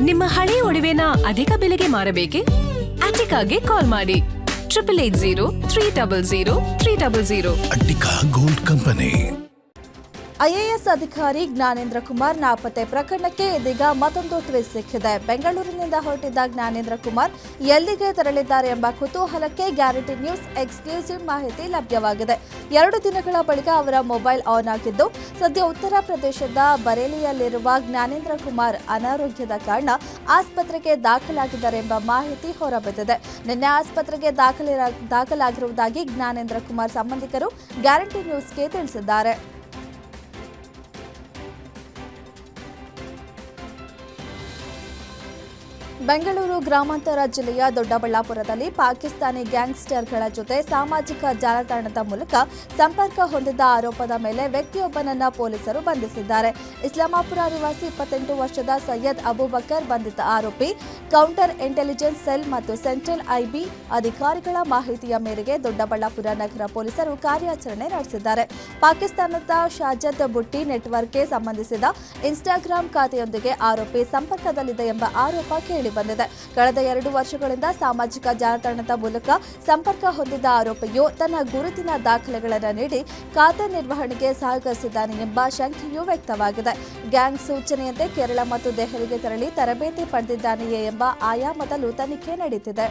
ನಿಮ್ಮ ಹಳೆಯ ಒಡವೆನ ಅಧಿಕ ಬೆಲೆಗೆ ಮಾರಬೇಕೆ? ಅಟಿಕಾಗೆ ಕಾಲ್ ಮಾಡಿ 8880 ಅಟಿಕಾ ಗೋಲ್ಡ್ ಕಂಪನಿ. ಐಎಎಸ್ ಅಧಿಕಾರಿ ಜ್ಞಾನೇಂದ್ರ ಕುಮಾರ್ ನಾಪತ್ತೆ ಪ್ರಕರಣಕ್ಕೆ ಇದೀಗ ಮತ್ತೊಂದು ಟ್ವಿಸ್ಟ್ ಸಿಕ್ಕಿದೆ. ಬೆಂಗಳೂರಿನಿಂದ ಹೊರಟಿದ್ದ ಜ್ಞಾನೇಂದ್ರ ಕುಮಾರ್ ಎಲ್ಲಿಗೆ ತೆರಳಿದ್ದಾರೆ ಎಂಬ ಕುತೂಹಲಕ್ಕೆ ಗ್ಯಾರಂಟಿ ನ್ಯೂಸ್ ಎಕ್ಸ್ಕ್ಲೂಸಿವ್ ಮಾಹಿತಿ ಲಭ್ಯವಾಗಿದೆ. 2 ದಿನಗಳ ಬಳಿಕ ಅವರ ಮೊಬೈಲ್ ಆನ್ ಆಗಿದ್ದು, ಸದ್ಯ ಉತ್ತರ ಪ್ರದೇಶದ ಬರೇಲಿಯಲ್ಲಿರುವ ಜ್ಞಾನೇಂದ್ರ ಕುಮಾರ್ ಅನಾರೋಗ್ಯದ ಕಾರಣ ಆಸ್ಪತ್ರೆಗೆ ದಾಖಲಾಗಿದ್ದಾರೆ ಎಂಬ ಮಾಹಿತಿ ಹೊರಬಿದ್ದಿದೆ. ನಿನ್ನೆ ಆಸ್ಪತ್ರೆಗೆ ದಾಖಲಾಗಿರುವುದಾಗಿ ಜ್ಞಾನೇಂದ್ರ ಕುಮಾರ್ ಸಂಬಂಧಿಕರು ಗ್ಯಾರಂಟಿ ನ್ಯೂಸ್ಗೆ ತಿಳಿಸಿದ್ದಾರೆ. ಬೆಂಗಳೂರು ಗ್ರಾಮಾಂತರ ಜಿಲ್ಲೆಯ ದೊಡ್ಡಬಳ್ಳಾಪುರದಲ್ಲಿ ಪಾಕಿಸ್ತಾನಿ ಗ್ಯಾಂಗ್ಸ್ಟರ್ಗಳ ಜೊತೆ ಸಾಮಾಜಿಕ ಜಾಲತಾಣದ ಮೂಲಕ ಸಂಪರ್ಕ ಹೊಂದಿದ್ದ ಆರೋಪದ ಮೇಲೆ ವ್ಯಕ್ತಿಯೊಬ್ಬನನ್ನ ಪೊಲೀಸರು ಬಂಧಿಸಿದ್ದಾರೆ. ಇಸ್ಲಾಮಾಪುರ ನಿವಾಸಿ 28 ವರ್ಷದ ಸೈಯದ್ ಅಬೂಬಕರ್ ಬಂಧಿತ ಆರೋಪಿ. ಕೌಂಟರ್ ಇಂಟೆಲಿಜೆನ್ಸ್ ಸೆಲ್ ಮತ್ತು ಸೆಂಟ್ರಲ್ ಐಬಿ ಅಧಿಕಾರಿಗಳ ಮಾಹಿತಿಯ ಮೇರೆಗೆ ದೊಡ್ಡಬಳ್ಳಾಪುರ ನಗರ ಪೊಲೀಸರು ಕಾರ್ಯಾಚರಣೆ ನಡೆಸಿದ್ದಾರೆ. ಪಾಕಿಸ್ತಾನದ ಶಾಜದ್ ಬುಟ್ಟಿ ನೆಟ್ವರ್ಕ್ಗೆ ಸಂಬಂಧಿಸಿದ ಇನ್ಸ್ಟಾಗ್ರಾಂ ಖಾತೆಯೊಂದಿಗೆ ಆರೋಪಿ ಸಂಪರ್ಕದಲ್ಲಿದೆ ಎಂಬ ಆರೋಪ ಕೇಳಿಬಂದಿದೆ. ಕಳೆದ 2 ವರ್ಷಗಳಿಂದ ಸಾಮಾಜಿಕ ಜಾಲತಾಣದ ಮೂಲಕ ಸಂಪರ್ಕ ಹೊಂದಿದ್ದ ಆರೋಪಿಯು ತನ್ನ ಗುರುತಿನ ದಾಖಲೆಗಳನ್ನು ನೀಡಿ ಖಾತೆ ನಿರ್ವಹಣೆಗೆ ಸಹಕರಿಸಿದ್ದಾನೆ ಎಂಬ ಶಂಕೆಯೂ ವ್ಯಕ್ತವಾಗಿದೆ. ಗ್ಯಾಂಗ್ ಸೂಚನೆಯಂತೆ ಕೇರಳ ಮತ್ತು ದೆಹಲಿಗೆ ತೆರಳಿ ತರಬೇತಿ ಪಡೆದಿದ್ದಾನೆಯೇ ಎಂಬ ಆಯಾಮದಲ್ಲೂ ತನಿಖೆ ನಡೆಯುತ್ತಿದೆ.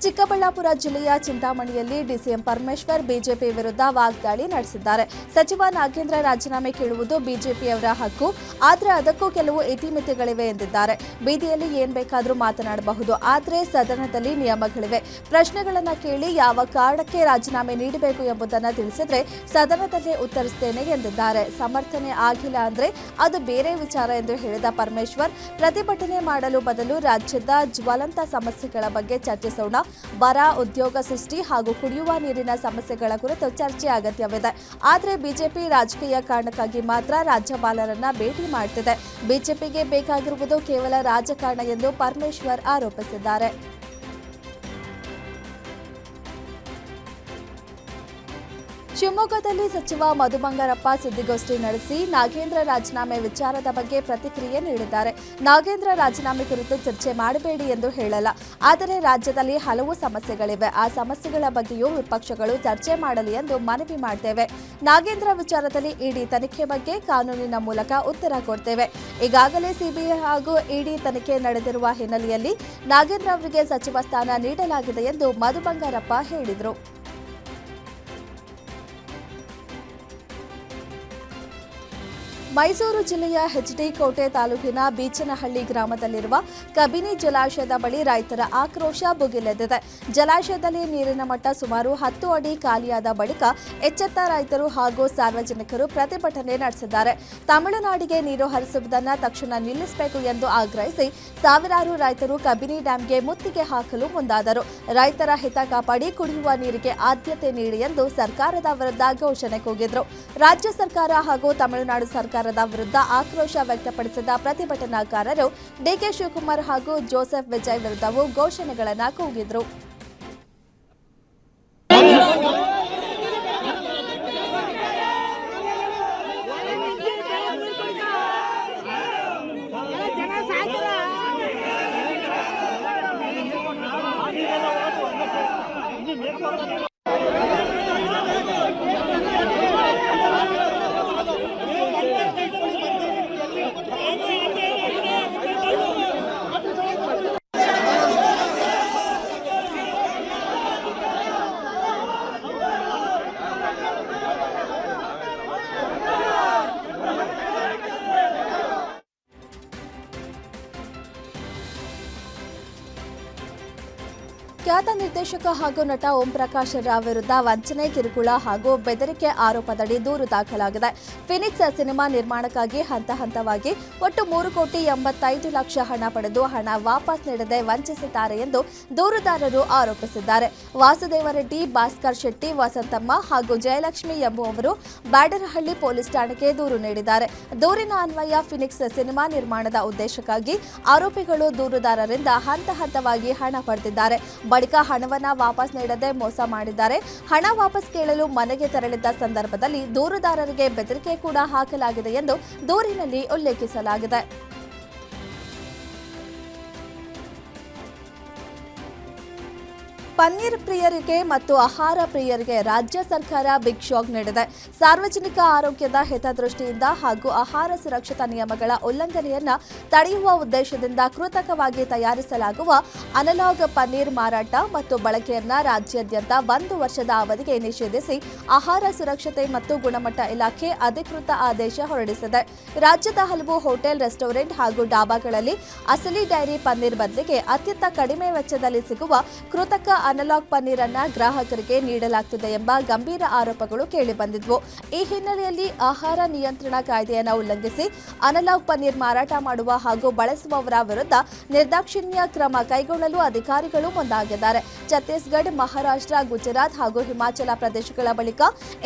ಚಿಕ್ಕಬಳ್ಳಾಪುರ ಜಿಲ್ಲೆಯ ಚಿಂತಾಮಣಿಯಲ್ಲಿ ಡಿಸಿಎಂ ಪರಮೇಶ್ವರ್ ಬಿಜೆಪಿ ವಿರುದ್ಧ ವಾಗ್ದಾಳಿ ನಡೆಸಿದ್ದಾರೆ. ಸಚಿವ ನಾಗೇಂದ್ರ ರಾಜೀನಾಮೆ ಕೇಳುವುದು ಬಿಜೆಪಿಯವರ ಹಕ್ಕು, ಆದರೆ ಅದಕ್ಕೂ ಕೆಲವು ಇತಿಮಿತಿಗಳಿವೆ ಎಂದಿದ್ದಾರೆ. ಬೀದಿಯಲ್ಲಿ ಏನ್ ಬೇಕಾದರೂ ಮಾತನಾಡಬಹುದು, ಆದರೆ ಸದನದಲ್ಲಿ ನಿಯಮಗಳಿವೆ. ಪ್ರಶ್ನೆಗಳನ್ನು ಕೇಳಿ ಯಾವ ಕಾರಣಕ್ಕೆ ರಾಜೀನಾಮೆ ನೀಡಬೇಕು ಎಂಬುದನ್ನು ತಿಳಿಸಿದ್ರೆ ಸದನದಲ್ಲೇ ಉತ್ತರಿಸುತ್ತೇನೆ ಎಂದಿದ್ದಾರೆ. ಸಮರ್ಥನೆ ಆಗಿಲ್ಲ ಅಂದ್ರೆ ಅದು ಬೇರೆ ವಿಚಾರ ಎಂದು ಹೇಳಿದ ಪರಮೇಶ್ವರ್, ಪ್ರತಿಭಟನೆ ಮಾಡಲು ಬದಲು ರಾಜ್ಯದ ಜ್ವಲಂತ ಸಮಸ್ಯೆಗಳ ಬಗ್ಗೆ ಚರ್ಚಿಸೋಣ. ಬರ, ಉದ್ಯೋಗ ಸೃಷ್ಟಿ ಹಾಗೂ ಕುಡಿಯುವ ನೀರಿನ ಸಮಸ್ಯೆಗಳ ಕುರಿತು ಚರ್ಚೆ ಅಗತ್ಯವಿದೆ. ಆದರೆ ಬಿಜೆಪಿ ರಾಜಕೀಯ ಕಾರಣಕ್ಕಾಗಿ ಮಾತ್ರ ರಾಜ್ಯಪಾಲರನ್ನ ಭೇಟಿ ಮಾಡುತ್ತಿದೆ. ಬಿಜೆಪಿಗೆ ಬೇಕಾಗಿರುವುದು ಕೇವಲ ರಾಜಕಾರಣ ಎಂದು ಪರಮೇಶ್ವರ್ ಆರೋಪಿಸಿದ್ದಾರೆ. ಶಿವಮೊಗ್ಗದಲ್ಲಿ ಸಚಿವ ಮಧು ಬಂಗಾರಪ್ಪ ಸುದ್ದಿಗೋಷ್ಠಿ ನಡೆಸಿ ನಾಗೇಂದ್ರ ರಾಜೀನಾಮೆ ವಿಚಾರದ ಬಗ್ಗೆ ಪ್ರತಿಕ್ರಿಯೆ ನೀಡಿದ್ದಾರೆ. ನಾಗೇಂದ್ರ ರಾಜೀನಾಮೆ ಕುರಿತು ಚರ್ಚೆ ಮಾಡಬೇಡಿ ಎಂದು ಹೇಳಲ್ಲ, ಆದರೆ ರಾಜ್ಯದಲ್ಲಿ ಹಲವು ಸಮಸ್ಯೆಗಳಿವೆ. ಆ ಸಮಸ್ಯೆಗಳ ಬಗ್ಗೆಯೂ ವಿಪಕ್ಷಗಳು ಚರ್ಚೆ ಮಾಡಲಿ ಎಂದು ಮನವಿ ಮಾಡ್ತೇವೆ. ನಾಗೇಂದ್ರ ವಿಚಾರದಲ್ಲಿ ಇಡಿ ತನಿಖೆ ಬಗ್ಗೆ ಕಾನೂನಿನ ಮೂಲಕ ಉತ್ತರ ಕೊಡ್ತೇವೆ. ಈಗಾಗಲೇ ಸಿಬಿಐ ಹಾಗೂ ಇಡಿ ತನಿಖೆ ನಡೆದಿರುವ ಹಿನ್ನೆಲೆಯಲ್ಲಿ ನಾಗೇಂದ್ರ ಅವರಿಗೆ ಸಚಿವ ಸ್ಥಾನ ನೀಡಲಾಗಿದೆ ಎಂದು ಮಧು ಬಂಗಾರಪ್ಪ ಹೇಳಿದರು. ಮೈಸೂರು ಜಿಲ್ಲೆಯ ಎಚ್ಡಿ ಕೋಟೆ ತಾಲೂಕಿನ ಬೀಚನಹಳ್ಳಿ ಗ್ರಾಮದಲ್ಲಿರುವ ಕಬಿನಿ ಜಲಾಶಯದ ಬಳಿ ರೈತರ ಆಕ್ರೋಶ ಭುಗಿಲೆದ್ದಿದೆ. ಜಲಾಶಯದಲ್ಲಿ ನೀರಿನ ಮಟ್ಟ ಸುಮಾರು 10 ಅಡಿ ಖಾಲಿಯಾದ ಬಳಿಕ ಎಚ್ಚೆತ್ತ ರೈತರು ಹಾಗೂ ಸಾರ್ವಜನಿಕರು ಪ್ರತಿಭಟನೆ ನಡೆಸಿದ್ದಾರೆ. ತಮಿಳುನಾಡಿಗೆ ನೀರು ಹರಿಸುವುದನ್ನು ತಕ್ಷಣ ನಿಲ್ಲಿಸಬೇಕು ಎಂದು ಆಗ್ರಹಿಸಿ ಸಾವಿರಾರು ರೈತರು ಕಬಿನಿ ಡ್ಯಾಂಗೆ ಮುತ್ತಿಗೆ ಹಾಕಲು ಮುಂದಾದರು. ರೈತರ ಹಿತ ಕಾಪಾಡಿ ಕುಡಿಯುವ ನೀರಿಗೆ ಆದ್ಯತೆ ನೀಡಿ ಎಂದು ಸರ್ಕಾರದ ವಿರುದ್ಧ ಘೋಷಣೆ ಕೂಗಿದ್ರು. ರಾಜ್ಯ ಸರ್ಕಾರ ಹಾಗೂ ತಮಿಳುನಾಡು ಸರ್ಕಾರದ ವಿರುದ್ಧ ಆಕ್ರೋಶ ವ್ಯಕ್ತಪಡಿಸಿದ ಪ್ರತಿಭಟನಾಕಾರರು ಡಿಕೆ ಶಿವಕುಮಾರ್ ಹಾಗೂ ಜೋಸೆಫ್ ವಿಜಯ್ ವಿರುದ್ಧವೂ ಘೋಷಣೆಗಳನ್ನು ಕೂಗಿದ್ರು. ಖ್ಯಾತ ನಿರ್ದೇಶಕ ಹಾಗೂ ನಟ ಓಂ ಪ್ರಕಾಶ್ ರಾವ್ ವಿರುದ್ಧ ವಂಚನೆ, ಕಿರುಕುಳ ಹಾಗೂ ಬೆದರಿಕೆ ಆರೋಪದಡಿ ದೂರು ದಾಖಲಾಗಿದೆ. ಫಿನಿಕ್ಸ್ ಸಿನಿಮಾ ನಿರ್ಮಾಣಕ್ಕಾಗಿ ಹಂತ ಹಂತವಾಗಿ ಒಟ್ಟು 3,85,00,000 ಹಣ ಪಡೆದು ಹಣ ವಾಪಸ್ ನೀಡದೆ ವಂಚಿಸಿದ್ದಾರೆ ಎಂದು ದೂರುದಾರರು ಆರೋಪಿಸಿದ್ದಾರೆ. ವಾಸುದೇವ ರೆಡ್ಡಿ, ಭಾಸ್ಕರ್ ಶೆಟ್ಟಿ, ವಸಂತಮ್ಮ ಹಾಗೂ ಜಯಲಕ್ಷ್ಮಿ ಎಂಬುವವರು ಬ್ಯಾಡರಹಳ್ಳಿ ಪೊಲೀಸ್ ಠಾಣೆಗೆ ದೂರು ನೀಡಿದ್ದಾರೆ. ದೂರಿನ ಅನ್ವಯ ಫಿನಿಕ್ಸ್ ಸಿನಿಮಾ ನಿರ್ಮಾಣದ ಉದ್ದೇಶಕ್ಕಾಗಿ ಆರೋಪಿಗಳು ದೂರುದಾರರಿಂದ ಹಂತ ಹಂತವಾಗಿ ಹಣ ಪಡೆದಿದ್ದಾರೆ. ಬಳಿಕ ಹಣವನ್ನ ವಾಪಸ್ ನೀಡದೆ ಮೋಸ ಮಾಡಿದ್ದಾರೆ. ಹಣ ವಾಪಸ್ ಕೇಳಲು ಮನೆಗೆ ತೆರಳಿದ್ದ ಸಂದರ್ಭದಲ್ಲಿ ದೂರುದಾರರಿಗೆ ಬೆದರಿಕೆ ಕೂಡ ಹಾಕಲಾಗಿದೆ ಎಂದು ದೂರಿನಲ್ಲಿ ಉಲ್ಲೇಖಿಸಲಾಗಿದೆ. ಪನ್ನೀರ್ ಪ್ರಿಯರಿಗೆ ಮತ್ತು ಆಹಾರ ಪ್ರಿಯರಿಗೆ ರಾಜ್ಯ ಸರ್ಕಾರ ಬಿಗ್ ಶಾಕ್ ನೀಡಿದೆ. ಸಾರ್ವಜನಿಕ ಆರೋಗ್ಯದ ಹಿತದೃಷ್ಟಿಯಿಂದ ಹಾಗೂ ಆಹಾರ ಸುರಕ್ಷತಾ ನಿಯಮಗಳ ಉಲ್ಲಂಘನೆಯನ್ನ ತಡೆಯುವ ಉದ್ದೇಶದಿಂದ ಕೃತಕವಾಗಿ ತಯಾರಿಸಲಾಗುವ ಅನಲಾಗ್ ಪನ್ನೀರ್ ಮಾರಾಟ ಮತ್ತು ಬಳಕೆಯನ್ನ ರಾಜ್ಯಾದ್ಯಂತ 1 ವರ್ಷದ ಅವಧಿಗೆ ನಿಷೇಧಿಸಿ ಆಹಾರ ಸುರಕ್ಷತೆ ಮತ್ತು ಗುಣಮಟ್ಟ ಇಲಾಖೆ ಅಧಿಕೃತ ಆದೇಶ ಹೊರಡಿಸಿದೆ. ರಾಜ್ಯದ ಹಲವು ಹೋಟೆಲ್, ರೆಸ್ಟೋರೆಂಟ್ ಹಾಗೂ ಡಾಬಾಗಳಲ್ಲಿ ಅಸಲಿ ಡೈರಿ ಪನ್ನೀರ್ ಬದಲಿಗೆ ಅತ್ಯಂತ ಕಡಿಮೆ ವೆಚ್ಚದಲ್ಲಿ ಸಿಗುವ ಕೃತಕ ಅನಲಾಗ್ ಪನ್ನೀರ್ ಅನ್ನ ಗ್ರಾಹಕರಿಗೆ ನೀಡಲಾಗುತ್ತಿದೆ ಎಂಬ ಗಂಭೀರ ಆರೋಪಗಳು ಕೇಳಿಬಂದಿದ್ವು. ಈ ಹಿನ್ನೆಲೆಯಲ್ಲಿ ಆಹಾರ ನಿಯಂತ್ರಣ ಕಾಯ್ದೆಯನ್ನು ಉಲ್ಲಂಘಿಸಿ ಅನಲಾಗ್ ಪನ್ನೀರ್ ಮಾರಾಟ ಮಾಡುವ ಹಾಗೂ ಬಳಸುವವರ ವಿರುದ್ಧ ನಿರ್ದಾಕ್ಷಿಣ್ಯ ಕ್ರಮ ಕೈಗೊಳ್ಳಲು ಅಧಿಕಾರಿಗಳು ಮುಂದಾಗಿದ್ದಾರೆ. ಛತ್ತೀಸ್ಗಢ, ಮಹಾರಾಷ್ಟ್ರ, ಗುಜರಾತ್ ಹಾಗೂ ಹಿಮಾಚಲ ಪ್ರದೇಶಗಳ ಬಳಿಕ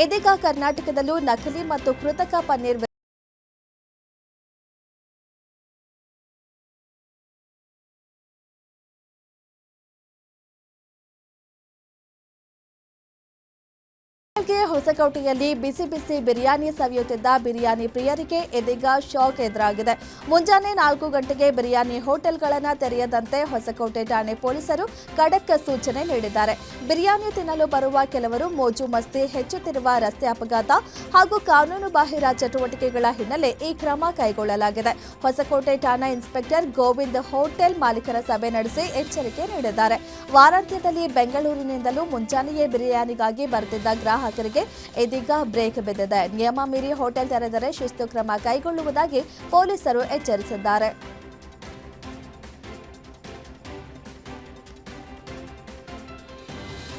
ಇದೀಗ ಕರ್ನಾಟಕದಲ್ಲೂ ನಕಲಿ ಮತ್ತು ಕೃತಕ ಪನ್ನೀರ್ ಹೊಸಕೋಟೆಯಲ್ಲಿ ಬಿಸಿ ಬಿಸಿ ಬಿರಿಯಾನಿ ಸವಿಯುತ್ತಿದ್ದ ಬಿರಿಯಾನಿ ಪ್ರಿಯರಿಗೆ ಇದೀಗ ಶಾಕ್ ಎದುರಾಗಿದೆ. ಮುಂಜಾನೆ 4 ಗಂಟೆಗೆ ಬಿರಿಯಾನಿ ಹೋಟೆಲ್ಗಳನ್ನು ತೆರೆಯದಂತೆ ಹೊಸಕೋಟೆ ಠಾಣೆ ಪೊಲೀಸರು ಖಡಕ್ ಸೂಚನೆ ನೀಡಿದ್ದಾರೆ. ಬಿರಿಯಾನಿ ತಿನ್ನಲು ಬರುವ ಕೆಲವರು ಮೋಜು ಮಸ್ತಿ ಹೆಚ್ಚುತ್ತಿರುವ ರಸ್ತೆ ಅಪಘಾತ ಹಾಗೂ ಕಾನೂನು ಬಾಹಿರ ಚಟುವಟಿಕೆಗಳ ಹಿನ್ನೆಲೆ ಈ ಕ್ರಮ ಕೈಗೊಳ್ಳಲಾಗಿದೆ. ಹೊಸಕೋಟೆ ಠಾಣಾ ಇನ್ಸ್ಪೆಕ್ಟರ್ ಗೋವಿಂದ್ ಹೋಟೆಲ್ ಮಾಲೀಕರ ಸಭೆ ನಡೆಸಿ ಎಚ್ಚರಿಕೆ ನೀಡಿದ್ದಾರೆ. ವಾರಾಂತ್ಯದಲ್ಲಿ ಬೆಂಗಳೂರಿನಿಂದಲೂ ಮುಂಜಾನೆಯೇ ಬಿರಿಯಾನಿಗಾಗಿ ಬರುತ್ತಿದ್ದ ಗ್ರಾಹಕರಿಗೆ ಇದೀಗ ಬ್ರೇಕ್ ಬಿದ್ದಿದೆ. ನಿಯಮ ಮೀರಿ ಹೋಟೆಲ್ ತೆರೆದರೆ ಶಿಸ್ತು ಕ್ರಮ ಕೈಗೊಳ್ಳುವುದಾಗಿ ಪೊಲೀಸರು ಎಚ್ಚರಿಸಿದ್ದಾರೆ.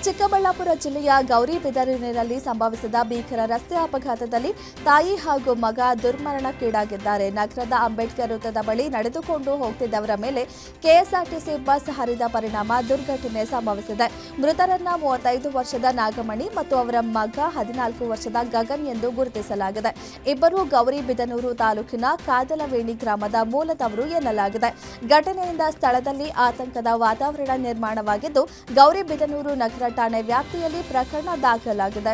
ಚಿಕ್ಕಬಳ್ಳಾಪುರ ಜಿಲ್ಲೆಯ ಗೌರಿಬಿದನೂರಿನಲ್ಲಿ ಸಂಭವಿಸಿದ ಭೀಕರ ರಸ್ತೆ ಅಪಘಾತದಲ್ಲಿ ತಾಯಿ ಹಾಗೂ ಮಗ ದುರ್ಮರಣಕ್ಕೀಡಾಗಿದ್ದಾರೆ. ನಗರದ ಅಂಬೇಡ್ಕರ್ ವೃತ್ತದ ಬಳಿ ನಡೆದುಕೊಂಡು ಹೋಗುತ್ತಿದ್ದವರ ಮೇಲೆ ಕೆಎಸ್ಆರ್ಟಿಸಿ ಬಸ್ ಹರಿದ ಪರಿಣಾಮ ದುರ್ಘಟನೆ ಸಂಭವಿಸಿದೆ. ಮೃತರನ್ನ 35 ವರ್ಷದ ನಾಗಮಣಿ ಮತ್ತು ಅವರ ಮಗ 14 ವರ್ಷದ ಗಗನ್ ಎಂದು ಗುರುತಿಸಲಾಗಿದೆ. ಇಬ್ಬರು ಗೌರಿಬಿದನೂರು ತಾಲೂಕಿನ ಕಾದಲವೇಣಿ ಗ್ರಾಮದ ಮೂಲದವರು ಎನ್ನಲಾಗಿದೆ. ಘಟನೆಯಿಂದ ಸ್ಥಳದಲ್ಲಿ ಆತಂಕದ ವಾತಾವರಣ ನಿರ್ಮಾಣವಾಗಿದ್ದು, ಗೌರಿಬಿದನೂರು ನಗರ ಠಾಣೆ ವ್ಯಾಪ್ತಿಯಲ್ಲಿ ಪ್ರಕರಣ ದಾಖಲಾಗಿದೆ.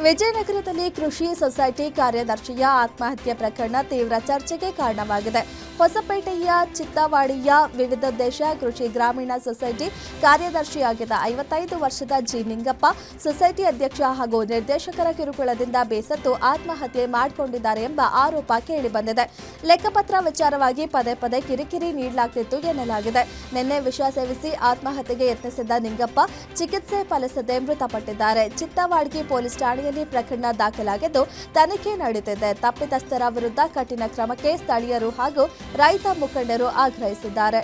ವಿಜಯನಗರದಲ್ಲಿ ಕೃಷಿ ಸೊಸೈಟಿ ಕಾರ್ಯದರ್ಶಿಯ ಆತ್ಮಹತ್ಯೆ ಪ್ರಕರಣ ತೀವ್ರ ಚರ್ಚೆಗೆ ಕಾರಣವಾಗಿದೆ. ಹೊಸಪೇಟೆಯ ಚಿತ್ತವಾಡಿಯ ವಿವಿಧೋದ್ದೇಶ ಕೃಷಿ ಗ್ರಾಮೀಣ ಸೊಸೈಟಿ ಕಾರ್ಯದರ್ಶಿಯಾಗಿದ್ದ 55 ವರ್ಷದ ಜಿ ನಿಂಗಪ್ಪ ಸೊಸೈಟಿ ಅಧ್ಯಕ್ಷ ಹಾಗೂ ನಿರ್ದೇಶಕರ ಕಿರುಕುಳದಿಂದ ಬೇಸತ್ತು ಆತ್ಮಹತ್ಯೆ ಮಾಡಿಕೊಂಡಿದ್ದಾರೆ ಎಂಬ ಆರೋಪ ಕೇಳಿಬಂದಿದೆ. ಲೆಕ್ಕಪತ್ರ ವಿಚಾರವಾಗಿ ಪದೇ ಪದೇ ಕಿರಿಕಿರಿ ನೀಡಲಾಗುತ್ತಿತ್ತು ಎನ್ನಲಾಗಿದೆ. ನಿನ್ನೆ ವಿಷ ಸೇವಿಸಿ ಆತ್ಮಹತ್ಯೆಗೆ ಯತ್ನಿಸಿದ್ದ ನಿಂಗಪ್ಪ ಚಿಕಿತ್ಸೆ ಫಲಿಸದೆ ಮೃತಪಟ್ಟಿದ್ದಾರೆ. ಚಿತ್ತವಾಡ್ಗಿ ಪೊಲೀಸ್ ಠಾಣೆಯಲ್ಲಿ ಪ್ರಕರಣ ದಾಖಲಾಗಿದ್ದು ತನಿಖೆ ನಡೆಯುತ್ತಿದೆ. ತಪ್ಪಿತಸ್ಥರ ವಿರುದ್ಧ ಕಠಿಣ ಕ್ರಮಕ್ಕೆ ಸ್ಥಳೀಯರು ಹಾಗೂ ರೈತ ಮುಖಂಡರು ಆಗ್ರಹಿಸಿದ್ದಾರೆ.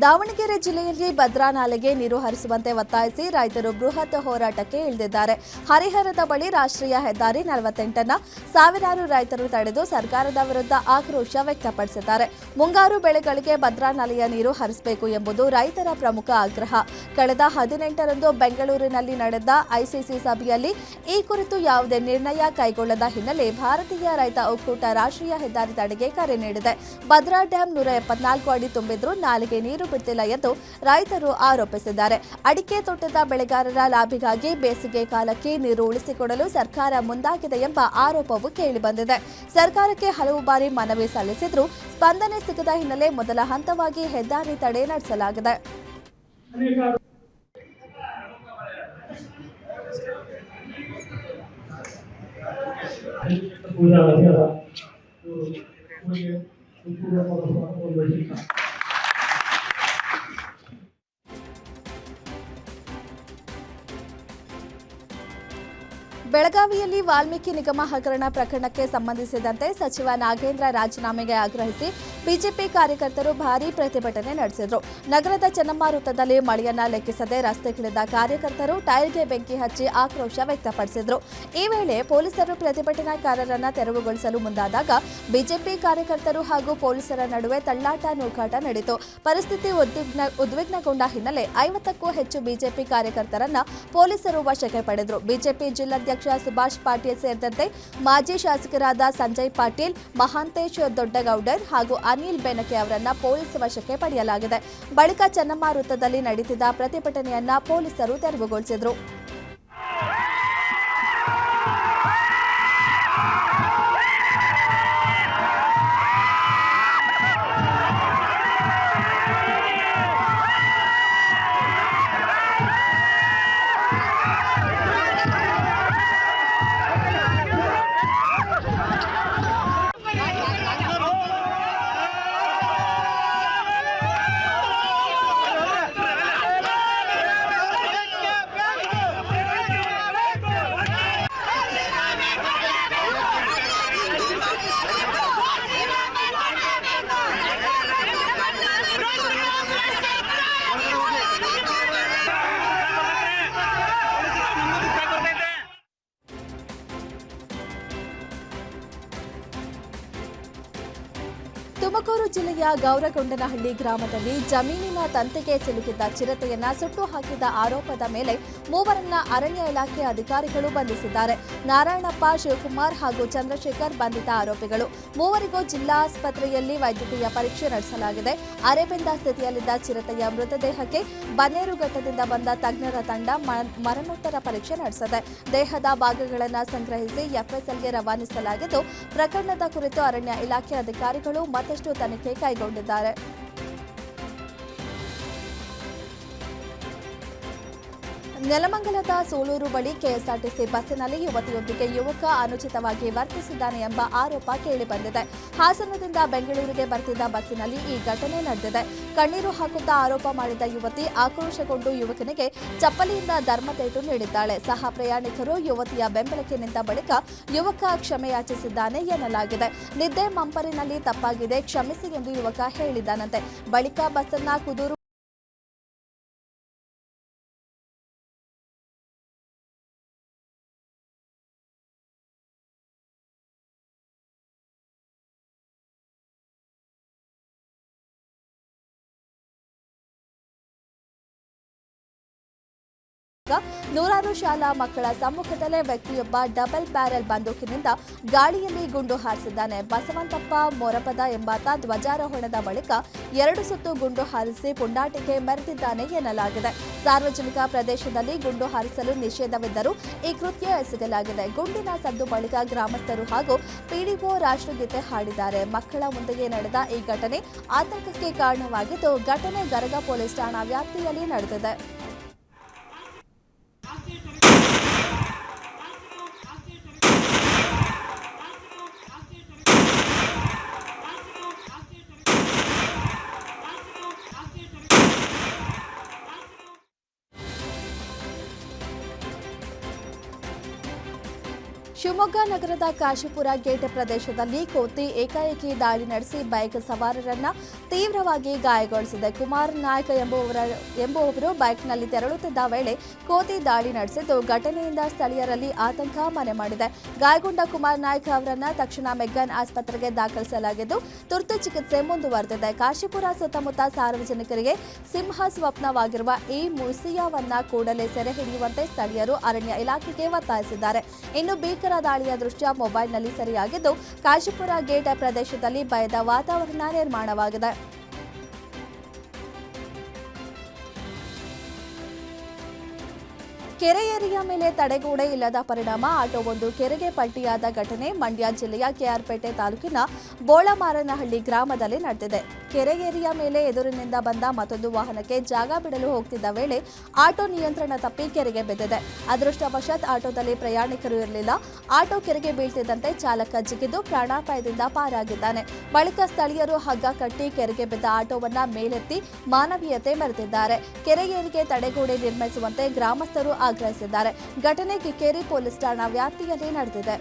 ದಾವಣಗೆರೆ ಜಿಲ್ಲೆಯಲ್ಲಿ ಭದ್ರಾ ನಾಲೆಗೆ ನೀರು ಹರಿಸುವಂತೆ ಒತ್ತಾಯಿಸಿ ರೈತರು ಬೃಹತ್ ಹೋರಾಟಕ್ಕೆ ಇಳಿದಿದ್ದಾರೆ. ಹರಿಹರದ ಬಳಿ ರಾಷ್ಟ್ರೀಯ ಹೆದ್ದಾರಿ 48ನ್ನ ಸಾವಿರಾರು ರೈತರು ತಡೆದು ಸರ್ಕಾರದ ವಿರುದ್ಧ ಆಕ್ರೋಶ ವ್ಯಕ್ತಪಡಿಸಿದ್ದಾರೆ. ಮುಂಗಾರು ಬೆಳೆಗಳಿಗೆ ಭದ್ರಾ ನಾಲೆಯ ನೀರು ಹರಿಸಬೇಕು ಎಂಬುದು ರೈತರ ಪ್ರಮುಖ ಆಗ್ರಹ. ಕಳೆದ 18ರಂದು ಬೆಂಗಳೂರಿನಲ್ಲಿ ನಡೆದ ಐಸಿಸಿ ಸಭೆಯಲ್ಲಿ ಈ ಕುರಿತು ಯಾವುದೇ ನಿರ್ಣಯ ಕೈಗೊಳ್ಳದ ಹಿನ್ನೆಲೆ ಭಾರತೀಯ ರೈತ ಒಕ್ಕೂಟ ರಾಷ್ಟ್ರೀಯ ಹೆದ್ದಾರಿ ತಡೆಗೆ ಕರೆ ನೀಡಿದೆ. ಭದ್ರಾ ಡ್ಯಾಂ 174 ಅಡಿ ತುಂಬಿದ್ರೂ ನಾಲೆಗೆ ನೀರು ಬಿಡ್ತಿಲ್ಲ ಎಂದು ರೈತರು ಆರೋಪಿಸಿದ್ದಾರೆ. ಅಡಿಕೆ ತೋಟದ ಬೆಳೆಗಾರರ ಲಾಭಿಗಾಗಿ ಬೇಸಿಗೆ ಕಾಲಕ್ಕೆ ನೀರು ಉಳಿಸಿಕೊಡಲು ಸರ್ಕಾರ ಮುಂದಾಗಿದೆ ಎಂಬ ಆರೋಪವು ಕೇಳಿಬಂದಿದೆ. ಸರ್ಕಾರಕ್ಕೆ ಹಲವು ಬಾರಿ ಮನವಿ ಸಲ್ಲಿಸಿದ್ರೂ ಸ್ಪಂದನೆ ಸಿಗದ ಹಿನ್ನೆಲೆ ಮೊದಲ ಹಂತವಾಗಿ ಹೆದ್ದಾರಿ ತಡೆ ನಡೆಸಲಾಗಿದೆ. ಬೆಳಗಾವಿಯಲ್ಲಿ ವಾಲ್ಮೀಕಿ ನಿಗಮ ಹಗರಣ ಪ್ರಕರಣಕ್ಕೆ ಸಂಬಂಧಿಸಿದಂತೆ ಸಚಿವ ನಾಗೇಂದ್ರ ರಾಜೀನಾಮೆಗೆ ಆಗ್ರಹಿಸಿ ಬಿಜೆಪಿ ಕಾರ್ಯಕರ್ತರು ಭಾರೀ ಪ್ರತಿಭಟನೆ ನಡೆಸಿದರು. ನಗರದ ಚೆನ್ನಮ್ಮ ವೃತ್ತದಲ್ಲಿ ಮಳೆಯನ್ನ ಲೆಕ್ಕಿಸದೆ ರಸ್ತೆಗಿಳಿದ ಕಾರ್ಯಕರ್ತರು ಟೈರ್ಗೆ ಬೆಂಕಿ ಹಚ್ಚಿ ಆಕ್ರೋಶ ವ್ಯಕ್ತಪಡಿಸಿದರು. ಈ ವೇಳೆ ಪೊಲೀಸರು ಪ್ರತಿಭಟನಾಕಾರರನ್ನ ತೆರವುಗೊಳಿಸಲು ಮುಂದಾದಾಗ ಬಿಜೆಪಿ ಕಾರ್ಯಕರ್ತರು ಹಾಗೂ ಪೊಲೀಸರ ನಡುವೆ ತಳ್ಳಾಟ ನೂಕಾಟ ನಡೆಯಿತು. ಪರಿಸ್ಥಿತಿ ಉದ್ವಿಗ್ನಗೊಂಡ ಹಿನ್ನೆಲೆ 50ಕ್ಕೂ ಹೆಚ್ಚು ಬಿಜೆಪಿ ಕಾರ್ಯಕರ್ತರನ್ನ ಪೊಲೀಸರು ವಶಕ್ಕೆ ಪಡೆದರು. ಬಿಜೆಪಿ ಜಿಲ್ಲಾಧ್ಯಕ್ಷ ಸುಭಾಷ್ ಪಾಟೀಲ್ ಸೇರಿದಂತೆ ಮಾಜಿ ಶಾಸಕರಾದ ಸಂಜಯ್ ಪಾಟೀಲ್, ಮಹಾಂತೇಶ್ ದೊಡ್ಡಗೌಡರ್ ಹಾಗೂ ಅನಿಲ್ ಬೆನಕೆ ಅವರನ್ನ ಪೊಲೀಸ್ ವಶಕ್ಕೆ ಪಡೆಯಲಾಗಿದೆ. ಬಳಿಕ ಚೆನ್ನಮ್ಮ ವೃತ್ತದಲ್ಲಿ ನಡೆದಿದ್ದ ಪ್ರತಿಭಟನೆಯನ್ನ ಪೊಲೀಸರು ತೆರವುಗೊಳಿಸಿದರು. ತುಮಕೂರು ಜಿಲ್ಲೆಯ ಗೌರಗೊಂಡನಹಳ್ಳಿ ಗ್ರಾಮದಲ್ಲಿ ಜಮೀನಿನ ತಂತಿಗೆ ಸಿಲುಕಿದ್ದ ಚಿರತೆಯನ್ನ ಸುಟ್ಟು ಹಾಕಿದ ಆರೋಪದ ಮೇಲೆ ಮೂವರನ್ನ ಅರಣ್ಯ ಇಲಾಖೆ ಅಧಿಕಾರಿಗಳು ಬಂಧಿಸಿದ್ದಾರೆ. ನಾರಾಯಣಪ್ಪ, ಶಿವಕುಮಾರ್ ಹಾಗೂ ಚಂದ್ರಶೇಖರ್ ಬಂಧಿತ ಆರೋಪಿಗಳು. ಮೂವರಿಗೂ ಜಿಲ್ಲಾ ಆಸ್ಪತ್ರೆಯಲ್ಲಿ ವೈದ್ಯಕೀಯ ಪರೀಕ್ಷೆ ನಡೆಸಲಾಗಿದೆ. ಅರೆಬೆಂದ ಸ್ಥಿತಿಯಲ್ಲಿದ್ದ ಚಿರತೆಯ ಮೃತದೇಹಕ್ಕೆ ಬನ್ನೇರುಘಟ್ಟದಿಂದ ಬಂದ ತಜ್ಞರ ತಂಡ ಮರಣೋತ್ತರ ಪರೀಕ್ಷೆ ನಡೆಸಿದೆ. ದೇಹದ ಭಾಗಗಳನ್ನು ಸಂಗ್ರಹಿಸಿ ಎಫ್ಎಸ್ಎಲ್ಗೆ ರವಾನಿಸಲಾಗಿದ್ದು, ಪ್ರಕರಣದ ಕುರಿತು ಅರಣ್ಯ ಇಲಾಖೆ ಅಧಿಕಾರಿಗಳು ಮತ್ತಷ್ಟು ತನಿಖೆ ಕೈಗೊಂಡಿದ್ದಾರೆ. ನೆಲಮಂಗಲದ ಸೋಲೂರು ಬಳಿ ಕೆಎಸ್ಆರ್ಟಿಸಿ ಬಸ್ಸಿನಲ್ಲಿ ಯುವತಿಯೊಂದಿಗೆ ಯುವಕ ಅನುಚಿತವಾಗಿ ವರ್ತಿಸಿದ್ದಾನೆ ಎಂಬ ಆರೋಪ ಕೇಳಿಬಂದಿದೆ. ಹಾಸನದಿಂದ ಬೆಂಗಳೂರಿಗೆ ಬರ್ತಿದ್ದ ಬಸ್ಸಿನಲ್ಲಿ ಈ ಘಟನೆ ನಡೆದಿದೆ. ಕಣ್ಣೀರು ಹಾಕುತ್ತಾ ಆರೋಪ ಮಾಡಿದ ಯುವತಿ ಆಕ್ರೋಶಗೊಂಡು ಯುವಕನಿಗೆ ಚಪ್ಪಲಿಯಿಂದ ಧರ್ಮತೇಟು ನೀಡಿದ್ದಾಳೆ. ಸಹ ಪ್ರಯಾಣಿಕರು ಯುವತಿಯ ಬೆಂಬಲಕ್ಕೆ ನಿಂತ ಬಳಿಕ ಯುವಕ ಕ್ಷಮೆಯಾಚಿಸಿದ್ದಾನೆ ಎನ್ನಲಾಗಿದೆ. ನಿದ್ದೆ ಮಂಪರಿನಲ್ಲಿ ತಪ್ಪಾಗಿದೆ, ಕ್ಷಮಿಸಿ ಎಂದು ಯುವಕ ಹೇಳಿದ್ದಾನಂತೆ. ಬಳಿಕ ಬಸ್ಸನ್ನ ಕುದೂರು ನೂರಾರು ಶಾಲಾ ಮಕ್ಕಳ ಸಮ್ಮುಖದಲ್ಲೇ ವ್ಯಕ್ತಿಯೊಬ್ಬ ಡಬಲ್ ಬ್ಯಾರೆಲ್ ಬಂದೂಕಿನಿಂದ ಗಾಳಿಯಲ್ಲಿ ಗುಂಡು ಹಾರಿಸಿದ್ದಾನೆ. ಬಸವಂತಪ್ಪ ಮೊರಪದ ಎಂಬಾತ ಧ್ವಜಾರೋಹಣದ ಬಳಿಕ 2 ಸುತ್ತು ಗುಂಡು ಹಾರಿಸಿ ಪುಂಡಾಟಿಕೆ ಮೆರೆದಿದ್ದಾನೆ ಎನ್ನಲಾಗಿದೆ. ಸಾರ್ವಜನಿಕ ಪ್ರದೇಶದಲ್ಲಿ ಗುಂಡು ಹಾರಿಸಲು ನಿಷೇಧವಿದ್ದರೂ ಈ ಕೃತ್ಯ ಎಸಗಲಾಗಿದೆ. ಗುಂಡಿನ ಸದ್ದು ಬಳಿಕ ಗ್ರಾಮಸ್ಥರು ಹಾಗೂ ಪಿಡಿಒ ರಾಷ್ಟ್ರಗೀತೆ ಹಾಡಿದ್ದಾರೆ. ಮಕ್ಕಳ ಮುಂದೆಯೇ ನಡೆದ ಈ ಘಟನೆ ಆತಂಕಕ್ಕೆ ಕಾರಣವಾಗಿದ್ದು, ಘಟನೆ ಗರಗ ಪೊಲೀಸ್ ಠಾಣಾ ವ್ಯಾಪ್ತಿಯಲ್ಲಿ ನಡೆದಿದೆ. ಶಿವಮೊಗ್ಗ ನಗರದ ಕಾಶಿಪುರ ಗೇಟ್ ಪ್ರದೇಶದಲ್ಲಿ ಕೋತಿ ಏಕಾಏಕಿ ದಾಳಿ ನಡೆಸಿ ಬೈಕ್ ಸವಾರರನ್ನ ತೀವ್ರವಾಗಿ ಗಾಯಗೊಳಿಸಿದೆ. ಕುಮಾರ್ ನಾಯ್ಕ ಎಂಬುವವರು ಬೈಕ್ನಲ್ಲಿ ತೆರಳುತ್ತಿದ್ದ ವೇಳೆ ಕೋತಿ ದಾಳಿ ನಡೆಸಿದ್ದು, ಘಟನೆಯಿಂದ ಸ್ಥಳೀಯರಲ್ಲಿ ಆತಂಕ ಮನೆ ಮಾಡಿದೆ. ಗಾಯಗೊಂಡ ಕುಮಾರ್ ನಾಯ್ಕ ಅವರನ್ನ ತಕ್ಷಣ ಮೆಗ್ಗಾನ್ ಆಸ್ಪತ್ರೆಗೆ ದಾಖಲಿಸಲಾಗಿದ್ದು, ತುರ್ತು ಚಿಕಿತ್ಸೆ ಮುಂದುವರೆದಿದೆ. ಕಾಶಿಪುರ ಸುತ್ತಮುತ್ತ ಸಾರ್ವಜನಿಕರಿಗೆ ಸಿಂಹ ಸ್ವಪ್ನವಾಗಿರುವ ಈ ಮುಸಿಯಾವನ್ನ ಕೂಡಲೇ ಸೆರೆ ಹಿಡಿಯುವಂತೆ ಸ್ಥಳೀಯರು ಅರಣ್ಯ ಇಲಾಖೆಗೆ ಒತ್ತಾಯಿಸಿದ್ದಾರೆ. ಇನ್ನು ಭೀಕರ ದಾಳಿಯ ದೃಶ್ಯ ಮೊಬೈಲ್ನಲ್ಲಿ ಸೆರೆಯಾಗಿದ್ದು, ಕಾಶಿಪುರ ಗೇಟ್ ಪ್ರದೇಶದಲ್ಲಿ ಭಯದ ವಾತಾವರಣ ನಿರ್ಮಾಣವಾಗಿದೆ. ಕೆರೆ ಏರಿಯ ಮೇಲೆ ತಡೆಗೋಡೆ ಇಲ್ಲದ ಪರಿಣಾಮ ಆಟೋವೊಂದು ಕೆರೆಗೆ ಪಲ್ಟಿಯಾದ ಘಟನೆ ಮಂಡ್ಯ ಜಿಲ್ಲೆಯ ಕೆಆರ್ಪೇಟೆ ತಾಲೂಕಿನ ಬೋಳಮಾರನಹಳ್ಳಿ ಗ್ರಾಮದಲ್ಲಿ ನಡೆದಿದೆ. ಕೆರೆ ಏರಿಯ ಮೇಲೆ ಎದುರಿನಿಂದ ಬಂದ ಮತ್ತೊಂದು ವಾಹನಕ್ಕೆ ಜಾಗ ಬಿಡಲು ಹೋಗ್ತಿದ್ದ ವೇಳೆ ಆಟೋ ನಿಯಂತ್ರಣ ತಪ್ಪಿ ಕೆರೆಗೆ ಬಿದ್ದಿದೆ. ಅದೃಷ್ಟವಶಾತ್ ಆಟೋದಲ್ಲಿ ಪ್ರಯಾಣಿಕರು ಇರಲಿಲ್ಲ. ಆಟೋ ಕೆರೆಗೆ ಬೀಳ್ತಿದ್ದಂತೆ ಚಾಲಕ ಜಿಗಿದು ಪ್ರಾಣಾಪಾಯದಿಂದ ಪಾರಾಗಿದ್ದಾನೆ. ಬಳಿಕ ಸ್ಥಳೀಯರು ಹಗ್ಗ ಕಟ್ಟಿ ಕೆರೆಗೆ ಬಿದ್ದ ಆಟೋವನ್ನ ಮೇಲೆತ್ತಿ ಮಾನವೀಯತೆ ಮೆರೆದಿದ್ದಾರೆ. ಕೆರೆ ಏರಿಗೆ ತಡೆಗೋಡೆ ನಿರ್ಮಿಸುವಂತೆ ಗ್ರಾಮಸ್ಥರು ಆಗ್ರಹಿಸಿದ್ದಾರೆ. ಘಟನೆ ಕಿಕ್ಕೇರಿ ಪೊಲೀಸ್ ಠಾಣಾ ವ್ಯಾಪ್ತಿಯಲ್ಲಿ ನಡೆದಿದೆ.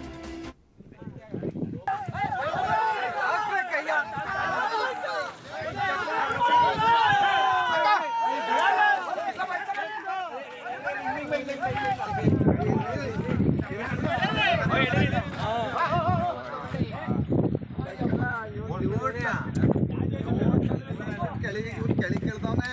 ಕೆಳಗೆ ಕೇಳ್ತಾವನೆ.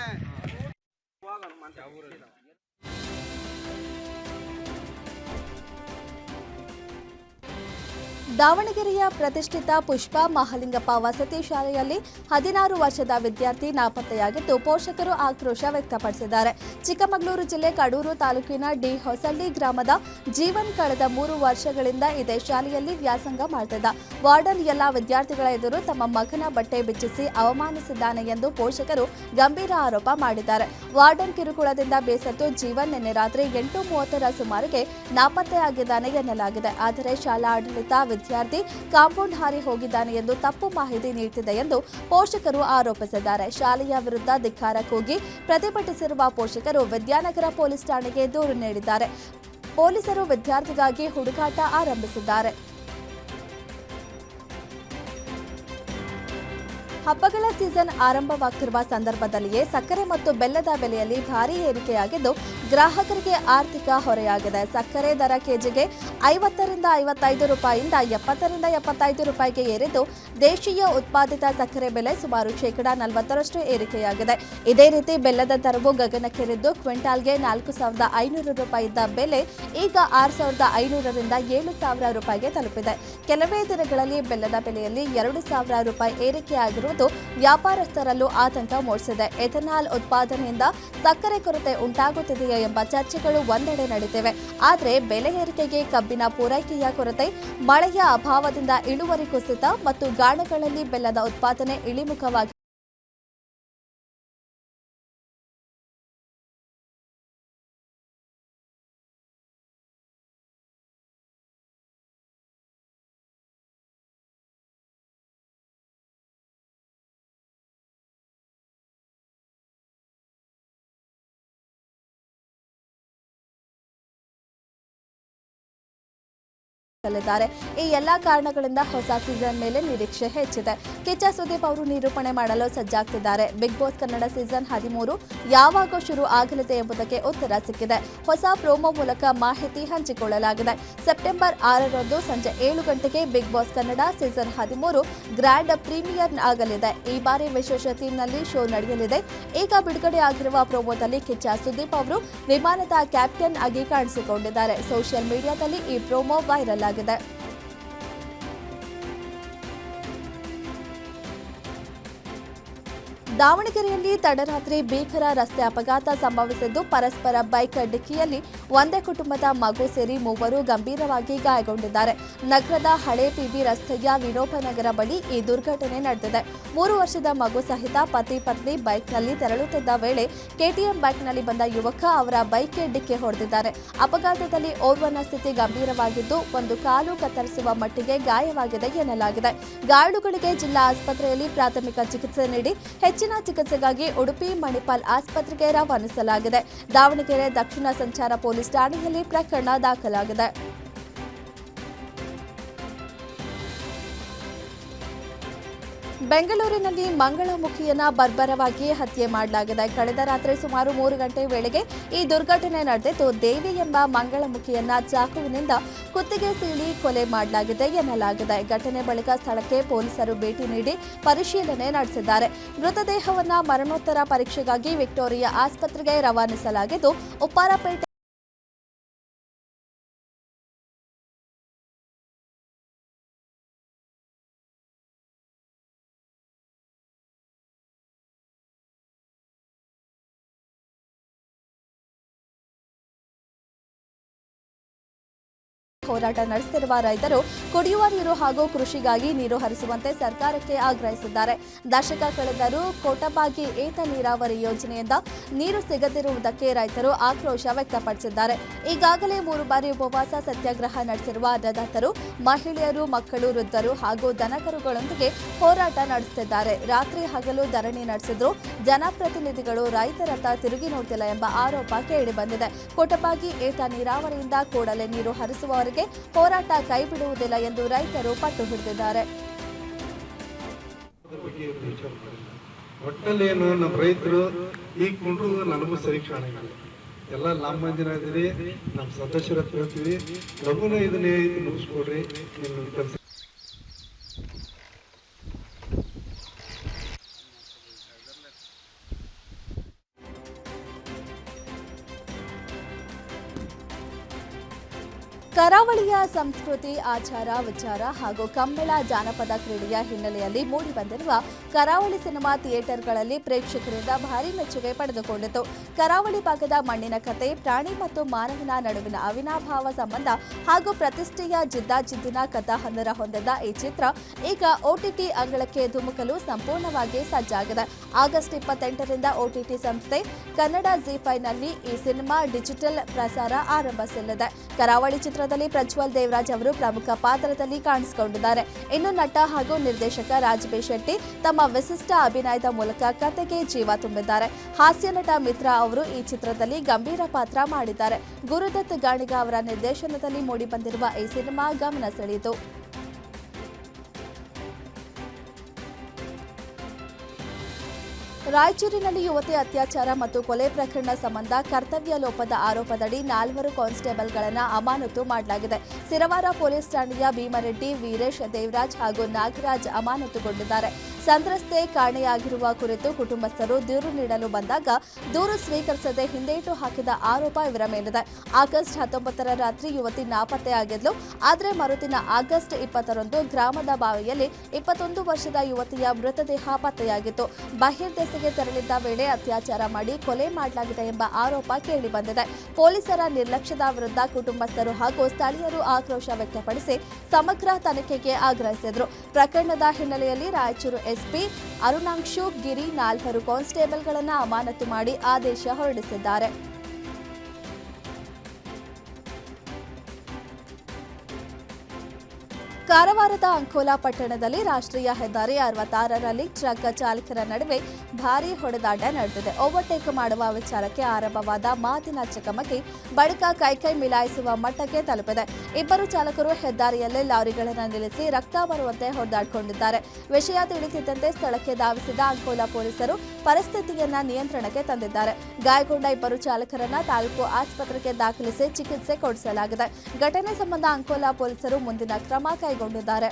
ದಾವಣಗೆರೆಯ ಪ್ರತಿಷ್ಠಿತ ಪುಷ್ಪ ಮಹಾಲಿಂಗಪ್ಪ ವಸತಿ ಶಾಲೆಯಲ್ಲಿ 16 ವರ್ಷದ ವಿದ್ಯಾರ್ಥಿ ನಾಪತ್ತೆಯಾಗಿದ್ದು ಪೋಷಕರು ಆಕ್ರೋಶ ವ್ಯಕ್ತಪಡಿಸಿದ್ದಾರೆ. ಚಿಕ್ಕಮಗಳೂರು ಜಿಲ್ಲೆ ಕಡೂರು ತಾಲೂಕಿನ ಡಿ ಹೊಸಳ್ಳಿ ಗ್ರಾಮದ ಜೀವನ್ ಕಳೆದ 3 ವರ್ಷಗಳಿಂದ ಇದೇ ಶಾಲೆಯಲ್ಲಿ ವ್ಯಾಸಂಗ ಮಾಡ್ತಿದ್ದ. ವಾರ್ಡನ್ ಎಲ್ಲ ವಿದ್ಯಾರ್ಥಿಗಳ ಎದುರು ತಮ್ಮ ಮಗನ ಬಟ್ಟೆ ಬಿಚ್ಚಿಸಿ ಅವಮಾನಿಸಿದ್ದಾನೆ ಎಂದು ಪೋಷಕರು ಗಂಭೀರ ಆರೋಪ ಮಾಡಿದ್ದಾರೆ. ವಾರ್ಡನ್ ಕಿರುಕುಳದಿಂದ ಬೇಸತ್ತು ಜೀವನ್ ನಿನ್ನೆ ರಾತ್ರಿ 8:30 ಸುಮಾರಿಗೆ ನಾಪತ್ತೆಯಾಗಿದ್ದಾನೆ ಎನ್ನಲಾಗಿದೆ. ಆದರೆ ಶಾಲಾ ಆಡಳಿತ ವಿದ್ಯಾರ್ಥಿ ಕಾಂಪೌಂಡ್ ಹಾರಿ ಹೋಗಿದ್ದಾನೆ ಎಂದು ತಪ್ಪು ಮಾಹಿತಿ ನೀಡುತ್ತಿದೆ ಎಂದು ಪೋಷಕರು ಆರೋಪಿಸಿದ್ದಾರೆ. ಶಾಲೆಯ ವಿರುದ್ಧ ಧಿಕ್ಕಾರ ಕೂಗಿ ಪ್ರತಿಭಟಿಸಿರುವ ಪೋಷಕರು ವಿದ್ಯಾನಗರ ಪೊಲೀಸ್ ಠಾಣೆಗೆ ದೂರು ನೀಡಿದ್ದಾರೆ. ಪೊಲೀಸರು ವಿದ್ಯಾರ್ಥಿಗಾಗಿ ಹುಡುಕಾಟ ಆರಂಭಿಸಿದ್ದಾರೆ. ಹಬ್ಬಗಳ ಸೀಸನ್ ಆರಂಭವಾಗ್ತಿರುವ ಸಂದರ್ಭದಲ್ಲಿಯೇ ಸಕ್ಕರೆ ಮತ್ತು ಬೆಲ್ಲದ ಬೆಲೆಯಲ್ಲಿ ಭಾರೀ ಏರಿಕೆಯಾಗಿದ್ದು ಗ್ರಾಹಕರಿಗೆ ಆರ್ಥಿಕ ಹೊರೆಯಾಗಿದೆ. ಸಕ್ಕರೆ ದರ ಕೆಜಿಗೆ 50 ರಿಂದ 55 ರೂಪಾಯಿಯಿಂದ 70 ರಿಂದ 75 ರೂಪಾಯಿಗೆ ಏರಿದ್ದು ದೇಶೀಯ ಉತ್ಪಾದಿತ ಸಕ್ಕರೆ ಬೆಲೆ ಸುಮಾರು ಶೇಕಡಾ 40ರಷ್ಟು ಏರಿಕೆಯಾಗಿದೆ. ಇದೇ ರೀತಿ ಬೆಲ್ಲದ ದರವು ಗಗನಕ್ಕೇರಿದ್ದು ಕ್ವಿಂಟಾಲ್ಗೆ 4,500 ರೂಪಾಯಿ ಇದ್ದ ಬೆಲೆ ಈಗ 6,500 ರಿಂದ 7,000 ರೂಪಾಯಿಗೆ ತಲುಪಿದೆ. ಕೆಲವೇ ದಿನಗಳಲ್ಲಿ ಬೆಲ್ಲದ ಬೆಲೆಯಲ್ಲಿ 2,000 ರೂಪಾಯಿ ಏರಿಕೆಯಾಗಿರುವುದು ವ್ಯಾಪಾರಸ್ಥರಲ್ಲೂ ಆತಂಕ ಮೂಡಿಸಿದೆ. ಎಥೆನಾಲ್ ಉತ್ಪಾದನೆಯಿಂದ ಸಕ್ಕರೆ ಕೊರತೆ ಉಂಟಾಗುತ್ತಿದೆಯೇ ಎಂಬ ಚರ್ಚೆಗಳು ಒಂದೆಡೆ ನಡೆದಿವೆ. ಆದರೆ ಬೆಲೆ ಏರಿಕೆಗೆ ಕಬ್ಬಿನ ಪೂರೈಕೆಯ ಕೊರತೆ, ಮಳೆಯ ಅಭಾವದಿಂದ ಇಳುವರಿ ಕುಸಿತ ಮತ್ತು ಗಾಣಗಳಲ್ಲಿ ಬೆಲ್ಲದ ಉತ್ಪಾದನೆ ಇಳಿಮುಖವಾಗಿ ಈ ಎಲ್ಲಾ ಕಾರಣಗಳಿಂದ ಹೊಸ ಸೀಸನ್ ಮೇಲೆ ನಿರೀಕ್ಷೆ ಹೆಚ್ಚಿದೆ. ಕಿಚ್ಚ ಸುದೀಪ್ ಅವರು ನಿರೂಪಣೆ ಮಾಡಲು ಸಜ್ಜಾಗ್ತಿದ್ದಾರೆ. ಬಿಗ್ ಬಾಸ್ ಕನ್ನಡ ಸೀಸನ್ 13 ಯಾವಾಗ ಶುರು ಆಗಲಿದೆ ಎಂಬುದಕ್ಕೆ ಉತ್ತರ ಸಿಕ್ಕಿದೆ. ಹೊಸ ಪ್ರೋಮೋ ಮೂಲಕ ಮಾಹಿತಿ ಹಂಚಿಕೊಳ್ಳಲಾಗಿದೆ. ಸೆಪ್ಟೆಂಬರ್ 6ರಂದು ಸಂಜೆ 7 ಗಂಟೆಗೆ Bigg Boss Kannada season 13 grand premiere ಆಗಲಿದೆ. ಈ ಬಾರಿ ವಿಶೇಷ ಥೀಮ್ನಲ್ಲಿ ಶೋ ನಡೆಯಲಿದೆ. ಈಗ ಬಿಡುಗಡೆ ಆಗಿರುವ ಪ್ರೋಮೋದಲ್ಲಿ ಕಿಚ್ಚ ಸುದೀಪ್ ಅವರು ವಿಮಾನದ ಕ್ಯಾಪ್ಟನ್ ಆಗಿ ಕಾಣಿಸಿಕೊಂಡಿದ್ದಾರೆ. ಸೋಷಿಯಲ್ ಮೀಡಿಯಾದಲ್ಲಿ ಈ ಪ್ರೋಮೋ ವೈರಲ್ ಆಗಿದೆ. ದಾವಣಗೆರೆಯಲ್ಲಿ ತಡರಾತ್ರಿ ಭೀಕರ ರಸ್ತೆ ಅಪಘಾತ ಸಂಭವಿಸಿದ್ದು ಪರಸ್ಪರ ಬೈಕ್ ಡಿಕ್ಕಿಯಲ್ಲಿ ಒಂದೇ ಕುಟುಂಬದ ಮಗು ಸೇರಿ 3 ಗಂಭೀರವಾಗಿ ಗಾಯಗೊಂಡಿದ್ದಾರೆ. ನಗರದ ಹಳೆ ಪಿಬಿ ರಸ್ತೆಯ ವಿನೋಬನಗರ ಬಳಿ ಈ ದುರ್ಘಟನೆ ನಡೆದಿದೆ. 3 ವರ್ಷದ ಮಗು ಸಹಿತ ಪತಿ ಪತ್ನಿ ಬೈಕ್ನಲ್ಲಿ ತೆರಳುತ್ತಿದ್ದ ವೇಳೆ ಕೆಟಿಎಂ ಬೈಕ್ನಲ್ಲಿ ಬಂದ ಯುವಕ ಅವರ ಬೈಕ್ಗೆ ಡಿಕ್ಕಿ ಹೊಡೆದಿದ್ದಾರೆ. ಅಪಘಾತದಲ್ಲಿ ಓರ್ವನ ಸ್ಥಿತಿ ಗಂಭೀರವಾಗಿದ್ದು ಒಂದು ಕಾಲು ಕತ್ತರಿಸುವ ಮಟ್ಟಿಗೆ ಗಾಯವಾಗಿದೆ ಎನ್ನಲಾಗಿದೆ. ಗಾಯಾಳುಗಳಿಗೆ ಜಿಲ್ಲಾ ಆಸ್ಪತ್ರೆಯಲ್ಲಿ ಪ್ರಾಥಮಿಕ ಚಿಕಿತ್ಸೆ ನೀಡಿ ಹೆಚ್ಚಿನ ಚಿಕಿತ್ಸೆಗಾಗಿ ಉಡುಪಿ ಮಣಿಪಾಲ್ ಆಸ್ಪತ್ರೆಗೆ ರವಾನಿಸಲಾಗಿದೆ. ದಾವಣಗೆರೆ ದಕ್ಷಿಣ ಸಂಚಾರ ಪೊಲೀಸ್ ಠಾಣೆಯಲ್ಲಿ ಪ್ರಕರಣ ದಾಖಲಾಗಿದೆ. ಬೆಂಗಳೂರಿನಲ್ಲಿ ಮಂಗಳಮುಖಿಯನ್ನ ಬರ್ಬರವಾಗಿ ಹತ್ಯೆ ಮಾಡಲಾಗಿದೆ. ಕಳೆದ ರಾತ್ರಿ ಸುಮಾರು 3 ಗಂಟೆ ವೇಳೆಗೆ ಈ ದುರ್ಘಟನೆ ನಡೆದಿದ್ದು ದೇವಿ ಎಂಬ ಮಂಗಳಮುಖಿಯನ್ನ ಚಾಕುವಿನಿಂದ ಕುತ್ತಿಗೆ ಸೀಳಿ ಕೊಲೆ ಮಾಡಲಾಗಿದೆ ಎನ್ನಲಾಗಿದೆ. ಘಟನೆ ಬಳಿಕ ಸ್ಥಳಕ್ಕೆ ಪೊಲೀಸರು ಭೇಟಿ ನೀಡಿ ಪರಿಶೀಲನೆ ನಡೆಸಿದ್ದಾರೆ. ಮೃತದೇಹವನ್ನು ಮರಣೋತ್ತರ ಪರೀಕ್ಷೆಗಾಗಿ ವಿಕ್ಟೋರಿಯಾ ಆಸ್ಪತ್ರೆಗೆ ರವಾನಿಸಲಾಗಿದ್ದು ಉಪ್ಪಾರಪೇಟೆ ಹೋರಾಟ ನಡೆಸುತ್ತಿರುವ ರೈತರು ಕುಡಿಯುವ ನೀರು ಹಾಗೂ ಕೃಷಿಗಾಗಿ ನೀರು ಹರಿಸುವಂತೆ ಸರ್ಕಾರಕ್ಕೆ ಆಗ್ರಹಿಸಿದ್ದಾರೆ. ದಶಕ ಕಳೆದರೂ ಕೋಟಬಾಗಿ ಏತ ನೀರಾವರಿ ಯೋಜನೆಯಿಂದ ನೀರು ಸಿಗದಿರುವುದಕ್ಕೆ ರೈತರು ಆಕ್ರೋಶ ವ್ಯಕ್ತಪಡಿಸಿದ್ದಾರೆ. ಈಗಾಗಲೇ 3 ಬಾರಿ ಉಪವಾಸ ಸತ್ಯಾಗ್ರಹ ನಡೆಸಿರುವ ಅನ್ನದಾತರು ಮಹಿಳೆಯರು, ಮಕ್ಕಳು, ವೃದ್ಧರು ಹಾಗೂ ದನಕರುಗಳೊಂದಿಗೆ ಹೋರಾಟ ನಡೆಸುತ್ತಿದ್ದಾರೆ. ರಾತ್ರಿ ಹಗಲು ಧರಣಿ ನಡೆಸಿದ್ರು ಜನಪ್ರತಿನಿಧಿಗಳು ರೈತರತ್ತ ತಿರುಗಿ ನೋಡುತ್ತಿಲ್ಲ ಎಂಬ ಆರೋಪ ಕೇಳಿಬಂದಿದೆ. ಕೋಟಬಾಗಿ ಏತ ನೀರಾವರಿಯಿಂದ ಕೂಡಲೇ ನೀರು ಹರಿಸುವವರೆಗೆ ಹೋರಾಟ ಕೈಬಿಡುವುದಿಲ್ಲ ಎಂದು ರೈತರು ಪಟ್ಟು ಹಿಡಿದಿದ್ದಾರೆ. ಒಟ್ಟಲ್ಲಿ ಏನು ನಮ್ಮ ರೈತರು ಈಗ ಕೊಂಡ್ರು ನನಗೂ ಸರಿ ಕಾಣಿಲ್ಲ. ಎಲ್ಲ ನಮ್ಮ ಮಂದಿನ ಇದೀರಿ, ನಮ್ಮ ಸದಸ್ಯರ ಹತ್ರ ಹೇಳ್ತೀವಿ, ಲಘುನ ಇದನ್ನೇ ಮುಗಿಸ್ಕೊಡ್ರಿ ನಿಮ್ಮ ಕೆಲಸ. ಕರಾವಳಿಯ ಸಂಸ್ಕೃತಿ, ಆಚಾರ, ವಿಚಾರ ಹಾಗೂ ಕಂಬಳ ಜಾನಪದ ಕ್ರೀಡೆಯ ಹಿನ್ನೆಲೆಯಲ್ಲಿ ಮೂಡಿಬಂದಿರುವ ಕರಾವಳಿ ಸಿನಿಮಾ ಥಿಯೇಟರ್ಗಳಲ್ಲಿ ಪ್ರೇಕ್ಷಕರಿಂದ ಭಾರೀ ಮೆಚ್ಚುಗೆ ಪಡೆದುಕೊಂಡಿತು. ಕರಾವಳಿ ಭಾಗದ ಮಣ್ಣಿನ ಕತೆ, ಪ್ರಾಣಿ ಮತ್ತು ಮಾನವನ ನಡುವಿನ ಅವಿನಾಭಾವ ಸಂಬಂಧ ಹಾಗೂ ಪ್ರತಿಷ್ಠೆಯ ಜಿದ್ದಾಜಿದ್ದಿನ ಕಥಾಹಂದರ ಹೊಂದಿದ್ದ ಈ ಚಿತ್ರ ಈಗ OTT ಅಂಗಳಕ್ಕೆ ಧುಮುಕಲು ಸಂಪೂರ್ಣವಾಗಿ ಸಜ್ಜಾಗಿದೆ. ಆಗಸ್ಟ್ 28ರಿಂದ OTT ಸಂಸ್ಥೆ ಕನ್ನಡ ZEE5ನಲ್ಲಿ ಈ ಸಿನಿಮಾ ಡಿಜಿಟಲ್ ಪ್ರಸಾರ ಆರಂಭಿಸಲಿದೆ. ಕರಾವಳಿ ಚಿತ್ರದಲ್ಲಿ ಪ್ರಜ್ವಲ್ ದೇವರಾಜ್ ಅವರು ಪ್ರಮುಖ ಪಾತ್ರದಲ್ಲಿ ಕಾಣಿಸಿಕೊಂಡಿದ್ದಾರೆ. ಇನ್ನು ನಟ ಹಾಗೂ ನಿರ್ದೇಶಕ ರಾಜ್ ಬಿ ಶೆಟ್ಟಿ ತಮ್ಮ ವಿಶಿಷ್ಟ ಅಭಿನಯದ ಮೂಲಕ ಕತೆಗೆ ಜೀವ ತುಂಬಿದ್ದಾರೆ. ಹಾಸ್ಯ ನಟ ಮಿತ್ರ ಅವರು ಈ ಚಿತ್ರದಲ್ಲಿ ಗಂಭೀರ ಪಾತ್ರ ಮಾಡಿದ್ದಾರೆ. ಗುರುದತ್ ಗಾಣಿಗ ಅವರ ನಿರ್ದೇಶನದಲ್ಲಿ ಮೂಡಿಬಂದಿರುವ ಈ ಸಿನಿಮಾ ಗಮನ ಸೆಳೆಯಿತು. ರಾಯಚೂರಿನಲ್ಲಿ ಯುವತಿ ಅತ್ಯಾಚಾರ ಮತ್ತು ಕೊಲೆ ಪ್ರಕರಣ ಸಂಬಂಧ ಕರ್ತವ್ಯ ಲೋಪದ ಆರೋಪದಡಿ 4 ಕಾನ್ಸ್ಟೇಬಲ್ಗಳನ್ನು ಅಮಾನತು ಮಾಡಲಾಗಿದೆ. ಸಿರವಾರ ಪೊಲೀಸ್ ಠಾಣೆಯ ಭೀಮರೆಡ್ಡಿ, ವೀರೇಶ್, ದೇವರಾಜ್ ಹಾಗೂ ನಾಗರಾಜ್ ಅಮಾನತುಗೊಂಡಿದ್ದಾರೆ. ಸಂತ್ರಸ್ತೆ ಕಾಣೆಯಾಗಿರುವ ಕುರಿತು ಕುಟುಂಬಸ್ಥರು ದೂರು ನೀಡಲು ಬಂದಾಗ ದೂರು ಸ್ವೀಕರಿಸದೆ ಹಿಂದೇಟು ಹಾಕಿದ ಆರೋಪ ಇವರ ಮೇಲಿದೆ. ಆಗಸ್ಟ್ 19ರ ರಾತ್ರಿ ಯುವತಿ ನಾಪತ್ತೆಯಾಗಿದ್ಲು. ಆದರೆ ಮರುದಿನ ಆಗಸ್ಟ್ 20ರಂದು ಗ್ರಾಮದ ಬಾವಿಯಲ್ಲಿ 21 ವರ್ಷದ ಯುವತಿಯ ಮೃತದೇಹ ಪತ್ತೆಯಾಗಿತ್ತು. ಬಹಿರ್ದೆಸೆಗೆ ತೆರಳಿದ್ದ ವೇಳೆ ಅತ್ಯಾಚಾರ ಮಾಡಿ ಕೊಲೆ ಮಾಡಲಾಗಿದೆ ಎಂಬ ಆರೋಪ ಕೇಳಿಬಂದಿದೆ. ಪೊಲೀಸರ ನಿರ್ಲಕ್ಷ್ಯದ ವಿರುದ್ಧ ಕುಟುಂಬಸ್ಥರು ಹಾಗೂ ಸ್ಥಳೀಯರು ಆಕ್ರೋಶ ವ್ಯಕ್ತಪಡಿಸಿ ಸಮಗ್ರ ತನಿಖೆಗೆ ಆಗ್ರಹಿಸಿದರು. ಪ್ರಕರಣದ ಹಿನ್ನೆಲೆಯಲ್ಲಿ ರಾಯಚೂರು ಎಸ್ಪಿ ಅರುಣಾಂಶು ಗಿರಿ 4 ಕಾನ್ಸ್ಟೇಬಲ್ಗಳನ್ನು ಅಮಾನತು ಮಾಡಿ ಆದೇಶ ಹೊರಡಿಸಿದ್ದಾರೆ. ಕಾರವಾರದ ಅಂಕೋಲಾ ಪಟ್ಟಣದಲ್ಲಿ ರಾಷ್ಟ್ರೀಯ ಹೆದ್ದಾರಿ 66ರಲ್ಲಿ ಟ್ರಕ್ ಚಾಲಕರ ನಡುವೆ ಭಾರೀ ಹೊಡೆದಾಟ ನಡೆದಿದೆ. ಓವರ್ಟೇಕ್ ಮಾಡುವ ವಿಚಾರಕ್ಕೆ ಆರಂಭವಾದ ಮಾತಿನ ಚಕಮಕಿ ಬಳಿಕ ಕೈಕೈ ಮಿಲಾಯಿಸುವ ಮಟ್ಟಕ್ಕೆ ತಲುಪಿದೆ. ಇಬ್ಬರು ಚಾಲಕರು ಹೆದ್ದಾರಿಯಲ್ಲೇ ಲಾರಿಗಳನ್ನು ನಿಲ್ಲಿಸಿ ರಕ್ತ ಬರುವಂತೆ ಹೊಡೆದಾಡಿಕೊಂಡಿದ್ದಾರೆ. ವಿಷಯ ತಿಳಿದಿದ್ದಂತೆ ಸ್ಥಳಕ್ಕೆ ಧಾವಿಸಿದ ಅಂಕೋಲಾ ಪೊಲೀಸರು ಪರಿಸ್ಥಿತಿಯನ್ನ ನಿಯಂತ್ರಣಕ್ಕೆ ತಂದಿದ್ದಾರೆ. ಗಾಯಗೊಂಡ ಇಬ್ಬರು ಚಾಲಕರನ್ನ ತಾಲೂಕು ಆಸ್ಪತ್ರೆಗೆ ದಾಖಲಿಸಿ ಚಿಕಿತ್ಸೆ ಕೊಡಿಸಲಾಗಿದೆ. ಘಟನೆ ಸಂಬಂಧ ಅಂಕೋಲಾ ಪೊಲೀಸರು ಮುಂದಿನ ಕ್ರಮ ಕೈಗೊಂಡಿದ್ದಾರೆ.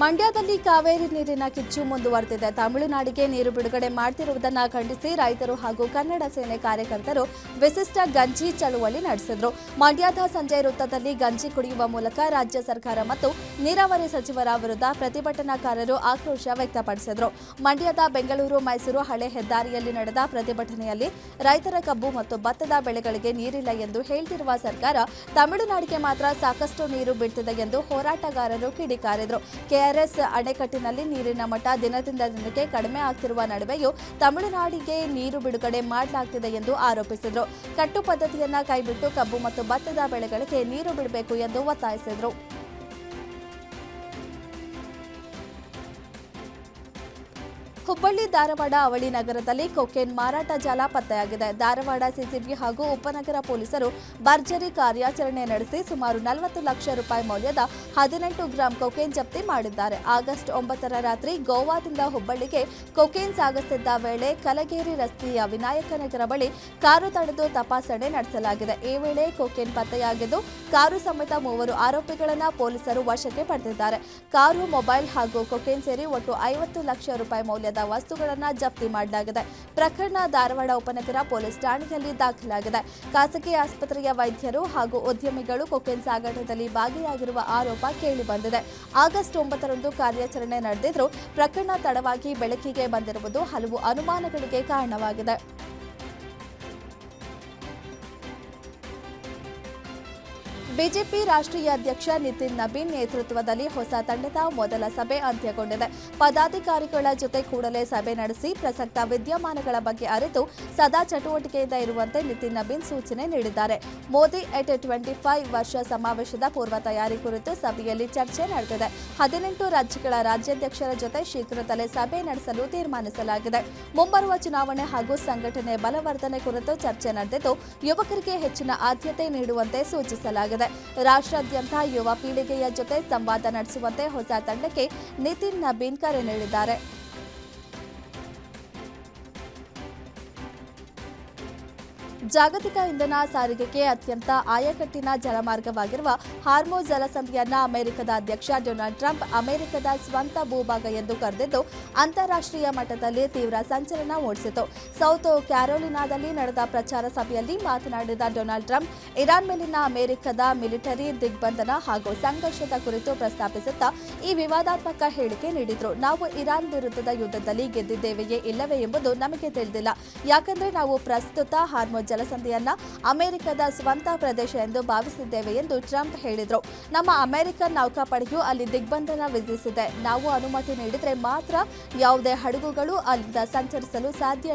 ಮಂಡ್ಯದಲ್ಲಿ ಕಾವೇರಿ ನೀರಿನ ಕಿಚ್ಚು ಮುಂದುವರೆದಿದೆ. ತಮಿಳುನಾಡಿಗೆ ನೀರು ಬಿಡುಗಡೆ ಮಾಡುತ್ತಿರುವುದನ್ನು ಖಂಡಿಸಿ ರೈತರು ಹಾಗೂ ಕನ್ನಡ ಸೇನೆ ಕಾರ್ಯಕರ್ತರು ವಿಶಿಷ್ಟ ಗಂಜಿ ಚಳುವಳಿ ನಡೆಸಿದರು. ಮಂಡ್ಯದ ಸಂಜಯ್ ವೃತ್ತದಲ್ಲಿ ಗಂಜಿ ಕುಡಿಯುವ ಮೂಲಕ ರಾಜ್ಯ ಸರ್ಕಾರ ಮತ್ತು ನೀರಾವರಿ ಸಚಿವರ ವಿರುದ್ಧ ಪ್ರತಿಭಟನಾಕಾರರು ಆಕ್ರೋಶ ವ್ಯಕ್ತಪಡಿಸಿದರು. ಮಂಡ್ಯದ ಬೆಂಗಳೂರು ಮೈಸೂರು ಹಳೆ ಹೆದ್ದಾರಿಯಲ್ಲಿ ನಡೆದ ಪ್ರತಿಭಟನೆಯಲ್ಲಿ ರೈತರ ಕಬ್ಬು ಮತ್ತು ಭತ್ತದ ಬೆಳೆಗಳಿಗೆ ನೀರಿಲ್ಲ ಎಂದು ಹೇಳ್ತಿರುವ ಸರ್ಕಾರ ತಮಿಳುನಾಡಿಗೆ ಮಾತ್ರ ಸಾಕಷ್ಟು ನೀರು ಬಿಡ್ತಿದೆ ಎಂದು ಹೋರಾಟಗಾರರು ಕಿಡಿಕಾರಿದರು. ಕೆಆರ್ಎಸ್ ಅಣೆಕಟ್ಟಿನಲ್ಲಿ ನೀರಿನ ಮಟ್ಟ ದಿನದಿಂದ ದಿನಕ್ಕೆ ಕಡಿಮೆ ಆಗ್ತಿರುವ ನಡುವೆಯೂ ತಮಿಳುನಾಡಿಗೆ ನೀರು ಬಿಡುಗಡೆ ಮಾಡಲಾಗ್ತಿದೆ ಎಂದು ಆರೋಪಿಸಿದರು. ಕಟ್ಟು ಪದ್ಧತಿಯನ್ನ ಕೈಬಿಟ್ಟು ಕಬ್ಬು ಮತ್ತು ಭತ್ತದ ಬೆಳೆಗಳಿಗೆ ನೀರು ಬಿಡಬೇಕು ಎಂದು ಒತ್ತಾಯಿಸಿದರು. ಹುಬ್ಬಳ್ಳಿ ಧಾರವಾಡ ಅವಳಿ ನಗರದಲ್ಲಿ ಕೊಕೇನ್ ಮಾರಾಟ ಜಾಲ ಪತ್ತೆಯಾಗಿದೆ. ಧಾರವಾಡ ಸಿಸಿಬಿ ಹಾಗೂ ಉಪನಗರ ಪೊಲೀಸರು ಭರ್ಜರಿ ಕಾರ್ಯಾಚರಣೆ ನಡೆಸಿ ಸುಮಾರು 40 ಲಕ್ಷ ರೂಪಾಯಿ ಮೌಲ್ಯದ 18 ಗ್ರಾಂ ಕೊಕೇನ್ ಜಪ್ತಿ ಮಾಡಿದ್ದಾರೆ. ಆಗಸ್ಟ್ 9ರ ರಾತ್ರಿ ಗೋವಾದಿಂದ ಹುಬ್ಬಳ್ಳಿಗೆ ಕೊಕೇನ್ ಸಾಗಿಸುತ್ತಿದ್ದ ವೇಳೆ ಕಲಗೇರಿ ರಸ್ತೆಯ ವಿನಾಯಕನಗರ ಬಳಿ ಕಾರು ತಡೆದು ತಪಾಸಣೆ ನಡೆಸಲಾಗಿದೆ. ಈ ವೇಳೆ ಕೊಕೇನ್ ಪತ್ತೆಯಾಗಿದ್ದು ಕಾರು ಸಮೇತ 3 ಆರೋಪಿಗಳನ್ನು ಪೊಲೀಸರು ವಶಕ್ಕೆ ಪಡೆದಿದ್ದಾರೆ. ಕಾರು, ಮೊಬೈಲ್ ಹಾಗೂ ಕೊಕೇನ್ ಸೇರಿ ಒಟ್ಟು 50 ಲಕ್ಷ ರೂಪಾಯಿ ಮೌಲ್ಯದ ವಸ್ತುಗಳನ್ನು ಜಪ್ತಿ ಮಾಡಲಾಗಿದೆ. ಪ್ರಕರಣ ಧಾರವಾಡ ಉಪನಗರ ಪೊಲೀಸ್ ಠಾಣೆಯಲ್ಲಿ ದಾಖಲಾಗಿದೆ. ಖಾಸಗಿ ಆಸ್ಪತ್ರೆಯ ವೈದ್ಯರು ಹಾಗೂ ಉದ್ಯಮಿಗಳು ಕೊಕೇನ್ ಸಾಗಾಟದಲ್ಲಿ ಭಾಗಿಯಾಗಿರುವ ಆರೋಪ ಕೇಳಿಬಂದಿದೆ. ಆಗಸ್ಟ್ 9ರಂದು ಕಾರ್ಯಾಚರಣೆ ನಡೆದಿದ್ದರೂ ಪ್ರಕರಣ ತಡವಾಗಿ ಬೆಳಕಿಗೆ ಬಂದಿರುವುದು ಹಲವು ಅನುಮಾನಗಳಿಗೆ ಕಾರಣವಾಗಿದೆ. ಬಿಜೆಪಿ ರಾಷ್ಟ್ರೀಯ ಅಧ್ಯಕ್ಷ ನಿತಿನ್ ನಬೀನ್ ನೇತೃತ್ವದಲ್ಲಿ ಹೊಸ ತಂಡದ ಮೊದಲ ಸಭೆ ಅಂತ್ಯಗೊಂಡಿದೆ. ಪದಾಧಿಕಾರಿಗಳ ಜೊತೆ ಕೂಡಲೇ ಸಭೆ ನಡೆಸಿ ಪ್ರಸಕ್ತ ವಿದ್ಯಮಾನಗಳ ಬಗ್ಗೆ ಅರಿತು ಸದಾ ಚಟುವಟಿಕೆಯಿಂದ ಇರುವಂತೆ ನಿತಿನ್ ನಬೀನ್ ಸೂಚನೆ ನೀಡಿದ್ದಾರೆ. ಮೋದಿ ಎಟ್ 25 ವರ್ಷ ಸಮಾವೇಶದ ಪೂರ್ವ ತಯಾರಿ ಕುರಿತು ಸಭೆಯಲ್ಲಿ ಚರ್ಚೆ ನಡೆದಿದೆ. 18 ರಾಜ್ಯಗಳ ರಾಜ್ಯಾಧ್ಯಕ್ಷರ ಜೊತೆ ಶೀಘ್ರದಲ್ಲೇ ಸಭೆ ನಡೆಸಲು ತೀರ್ಮಾನಿಸಲಾಗಿದೆ. ಮುಂಬರುವ ಚುನಾವಣೆ ಹಾಗೂ ಸಂಘಟನೆ ಬಲವರ್ಧನೆ ಕುರಿತು ಚರ್ಚೆ ನಡೆದಿದ್ದು, ಯುವಕರಿಗೆ ಹೆಚ್ಚಿನ ಆದ್ಯತೆ ನೀಡುವಂತೆ ಸೂಚಿಸಲಾಗಿದೆ. ರಾಷ್ಟ್ರಾದ್ಯಂತ ಯುವ ಪೀಳಿಗೆಯ ಜೊತೆ ಸಂವಾದ ನಡೆಸುವಂತೆ ಹೊಸ ತಂಡಕ್ಕೆ ನಿತಿನ್ ನಬೀನ್ ಕರೆ ನೀಡಿದ್ದಾರೆ. ಜಾಗತಿಕ ಇಂಧನ ಸಾರಿಗೆಗೆ ಅತ್ಯಂತ ಆಯಕಟ್ಟಿನ ಜಲಮಾರ್ಗವಾಗಿರುವ ಹಾರ್ಮುಜ್ ಜಲಸಂಧಿಯನ್ನ ಅಮೆರಿಕದ ಅಧ್ಯಕ್ಷ ಡೊನಾಲ್ಡ್ ಟ್ರಂಪ್ ಅಮೆರಿಕದ ಸ್ವಂತ ಭೂಭಾಗ ಎಂದು ಕರೆದಿದ್ದು ಅಂತಾರಾಷ್ಟ್ರೀಯ ಮಟ್ಟದಲ್ಲಿ ತೀವ್ರ ಸಂಚಲನ ಮೂಡಿಸಿತು. ಸೌತ್ ಕ್ಯಾರೋಲಿನಾದಲ್ಲಿ ನಡೆದ ಪ್ರಚಾರ ಸಭೆಯಲ್ಲಿ ಮಾತನಾಡಿದ ಡೊನಾಲ್ಡ್ ಟ್ರಂಪ್ ಇರಾನ್ ಮೇಲಿನ ಅಮೆರಿಕದ ಮಿಲಿಟರಿ ದಿಗ್ಬಂಧನ ಹಾಗೂ ಸಂಘರ್ಷದ ಕುರಿತು ಪ್ರಸ್ತಾಪಿಸುತ್ತಾ ಈ ವಿವಾದಾತ್ಮಕ ಹೇಳಿಕೆ ನೀಡಿದ್ರು. ನಾವು ಇರಾನ್ ವಿರುದ್ಧದ ಯುದ್ಧದಲ್ಲಿ ಗೆದ್ದಿದ್ದೇವೆಯೇ ಇಲ್ಲವೇ ಎಂಬುದು ನಮಗೆ ತಿಳಿದಿಲ್ಲ. ಯಾಕಂದ್ರೆ ನಾವು ಪ್ರಸ್ತುತ ಹಾರ್ಮುಜ್ ಜಲಸಂಧಿಯನ್ನ ಅಮೆರಿಕದ ಸ್ವಂತ ಪ್ರದೇಶ ಎಂದು ಭಾವಿಸಿದ್ದೇವೆ ಎಂದು ಟ್ರಂಪ್ ಹೇಳಿದರು. ನಮ್ಮ ಅಮೆರಿಕನ್ ನೌಕಾಪಡೆಯು ಅಲ್ಲಿ ದಿಗ್ಬಂಧನ ವಿಧಿಸಿದೆ. ನಾವು ಅನುಮತಿ ನೀಡಿದರೆ ಮಾತ್ರ ಯಾವುದೇ ಹಡಗುಗಳು ಅಲ್ಲಿಂದ ಸಂಚರಿಸಲು ಸಾಧ್ಯ